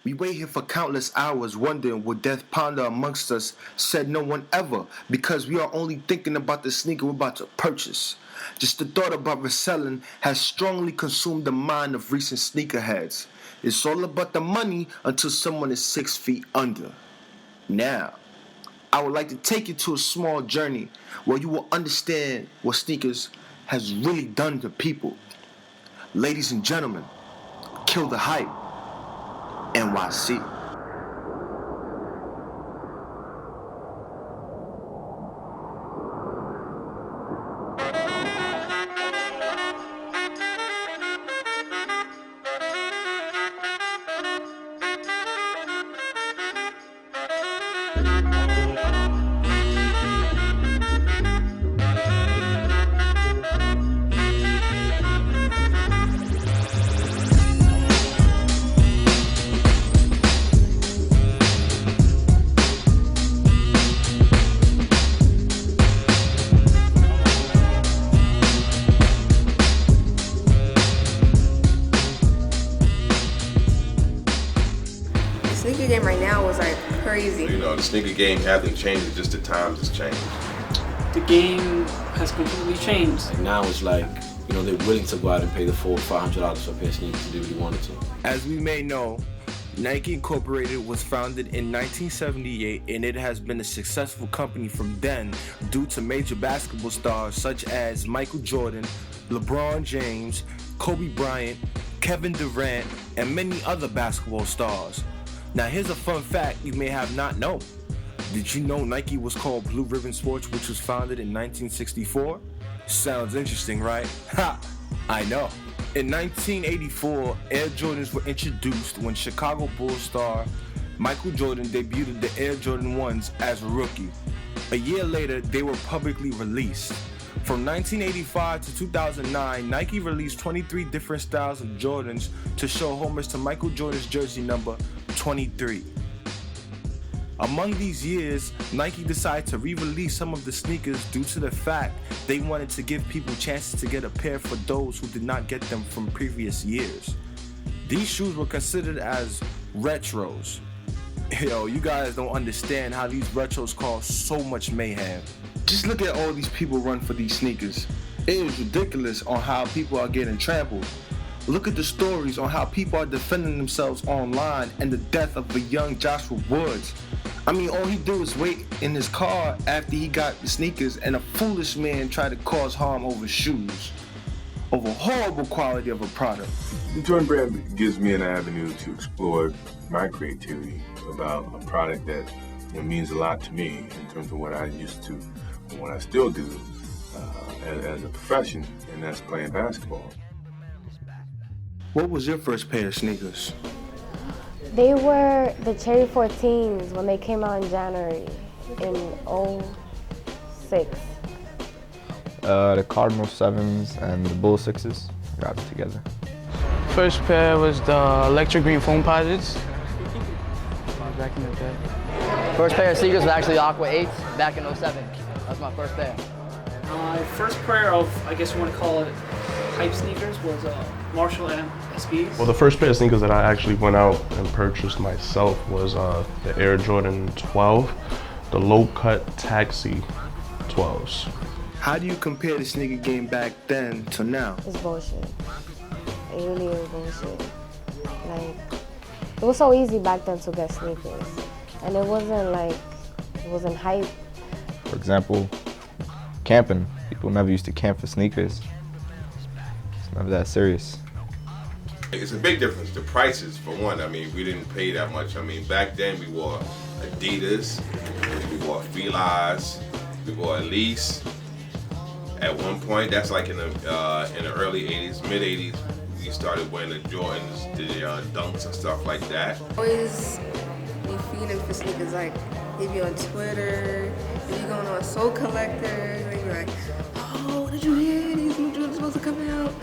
We wait here for countless hours wondering will death ponder amongst us, said no one ever, because we are only thinking about the sneaker we're about to purchase. Just the thought about reselling has strongly consumed the mind of recent sneakerheads. It's all about the money until someone is 6 feet under. Now, I would like to take you to a small journey where you will understand what sneakers has really done to people. Ladies and gentlemen, kill the hype. NYC. Sneaker game right now was like crazy. You know, the sneaker game hasn't changed, just the times has changed. The game has completely changed. Like now it's like, you know, they're willing to go out and pay the $400 or $500 for a pair of sneakers if they really wanted to. As we may know, Nike Incorporated was founded in 1978 and it has been a successful company from then due to major basketball stars such as Michael Jordan, LeBron James, Kobe Bryant, Kevin Durant, and many other basketball stars. Now here's a fun fact you may have not known. Did you know Nike was called Blue Ribbon Sports, which was founded in 1964? Sounds interesting, right? Ha! I know. In 1984, Air Jordans were introduced when Chicago Bulls star Michael Jordan debuted the Air Jordan 1s as a rookie. A year later, they were publicly released. From 1985 to 2009, Nike released 23 different styles of Jordans to show homage to Michael Jordan's jersey number 23. Among these years, Nike decided to re-release some of the sneakers due to the fact they wanted to give people chances to get a pair for those who did not get them from previous years. These shoes were considered as retros. Yo, you guys don't understand how these retros cause so much mayhem. Just look at all these people run for these sneakers. It is ridiculous on how people are getting trampled. Look at the stories on how people are defending themselves online and the death of a young Joshua Woods. I mean, all he did was wait in his car after he got the sneakers and a foolish man tried to cause harm over shoes. Over horrible quality of a product. The Jordan brand gives me an avenue to explore my creativity about a product that means a lot to me in terms of what I used to and what I still do as a profession, and that's playing basketball. What was your first pair of sneakers? They were the Cherry 14s when they came out in January in 06. The Cardinal 7s and the Bull 6s. Got it together. First pair was the electric green foam posits. Back in the day. First pair of sneakers was actually Aqua 8s back in 07. That's my first pair. My first pair of, I guess you want to call it, hype sneakers was Marshall M SBs. Well, the first pair of sneakers that I actually went out and purchased myself was the Air Jordan 12, the low-cut Taxi 12s. How do you compare the sneaker game back then to now? It's bullshit. It really is bullshit. Like, it was so easy back then to get sneakers. And it wasn't hype. For example, camping. People never used to camp for sneakers. It's never that serious. It's a big difference. The prices, for one. I mean, we didn't pay that much. I mean, back then we wore Adidas, we wore Filas, we wore Elise. At one point, that's like in the early 80s, mid 80s, we started wearing the Jordans, the Dunks and stuff like that. Always be feeding for sneakers, like if you're on Twitter, if you're going on Soul Collector, they be like, oh, did you hear these new Jordans supposed to come out?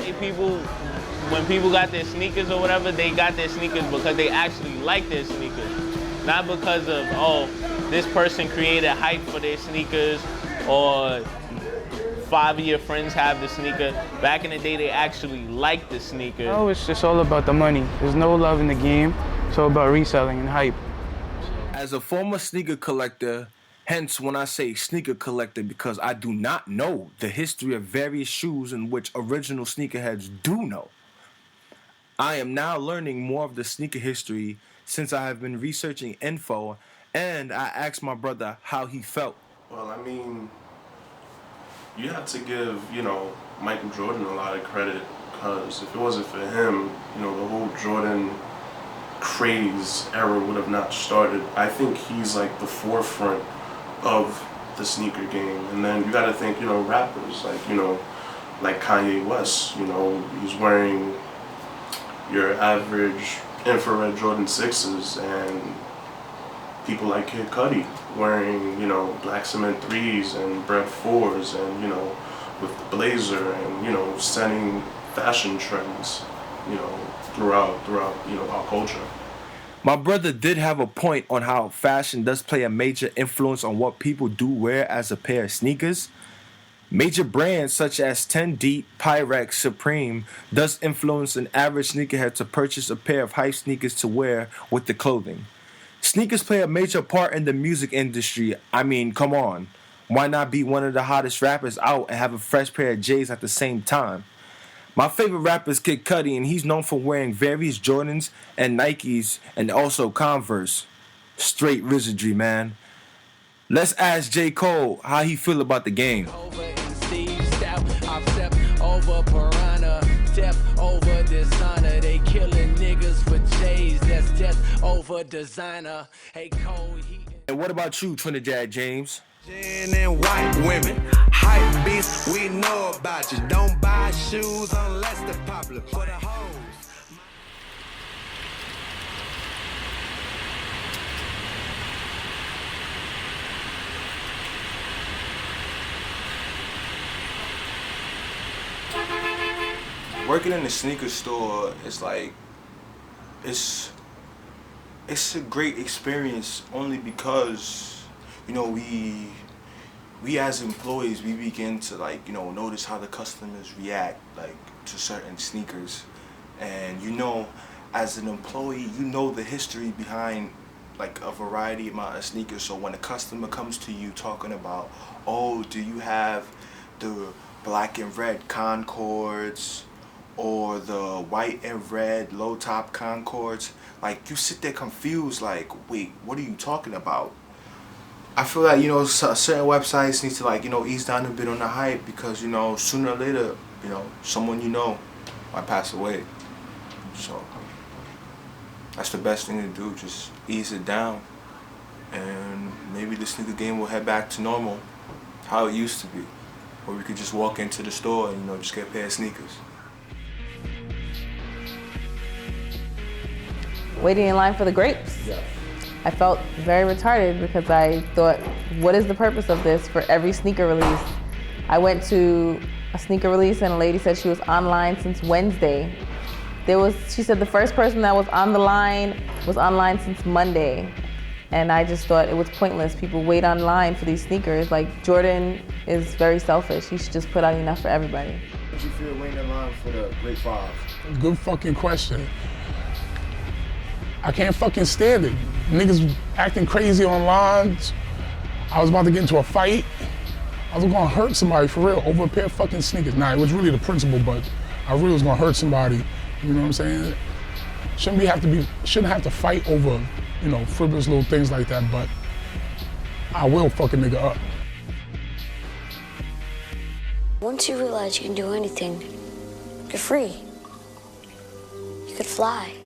When people got their sneakers or whatever, they got their sneakers because they actually like their sneakers. Not because of, oh, this person created hype for their sneakers or 5 of your friends have the sneaker. Back in the day, they actually liked the sneaker. Oh, it's just all about the money. There's no love in the game. It's all about reselling and hype. As a former sneaker collector, hence when I say sneaker collector, because I do not know the history of various shoes in which original sneakerheads do know. I am now learning more of the sneaker history since I have been researching info, and I asked my brother how he felt. Well, I mean, you have to give, Michael Jordan a lot of credit, because if it wasn't for him, the whole Jordan craze era would have not started. I think he's like the forefront of the sneaker game. And then you gotta think, rappers like Kanye West, he's wearing your average infrared Jordan 6s, and people like Kid Cudi wearing, black cement 3s and Bred 4s, and, with the blazer, and, setting fashion trends, throughout our culture. My brother did have a point on how fashion does play a major influence on what people do wear as a pair of sneakers. Major brands such as 10 Deep, Pyrex, Supreme does influence an average sneakerhead to purchase a pair of hype sneakers to wear with the clothing. Sneakers play a major part in the music industry. I mean, come on. Why not be one of the hottest rappers out and have a fresh pair of J's at the same time? My favorite rapper is Kid Cudi, and he's known for wearing various Jordans and Nikes and also Converse. Straight wizardry, man. Let's ask J. Cole how he feel about the game. They killing niggas for J's, that's death over designer. Hey Cole, And what about you, Trinidad James? And white women, hype beasts, we know about you. Don't buy shoes unless they're popular for the hoes. Working in the sneaker store is like, it's a great experience only because, we as employees, we begin to notice how the customers react to certain sneakers. And as an employee, the history behind a variety amount of sneakers. So when a customer comes to you talking about, oh, do you have the black and red Concords or the white and red low top Concords, you sit there confused, wait, what are you talking about? I feel like, certain websites need to ease down a bit on the hype, because, sooner or later, someone might pass away. So that's the best thing to do, just ease it down, and maybe the sneaker game will head back to normal, how it used to be, where we could just walk into the store and, just get a pair of sneakers. Waiting in line for the grapes. Yeah. I felt very retarded because I thought, what is the purpose of this for every sneaker release? I went to a sneaker release and a lady said she was online since Wednesday. She said the first person that was on the line was online since Monday. And I just thought it was pointless. People wait online for these sneakers. Jordan is very selfish. He should just put out enough for everybody. How did you feel waiting in line for the Great Five? Good fucking question. I can't fucking stand it. Niggas acting crazy online. I was about to get into a fight. I was gonna hurt somebody for real over a pair of fucking sneakers. Nah, it was really the principle, but I really was gonna hurt somebody. You know what I'm saying? Shouldn't have to fight over, frivolous little things like that, but I will fuck a nigga up. Once you realize you can do anything, you're free. You could fly.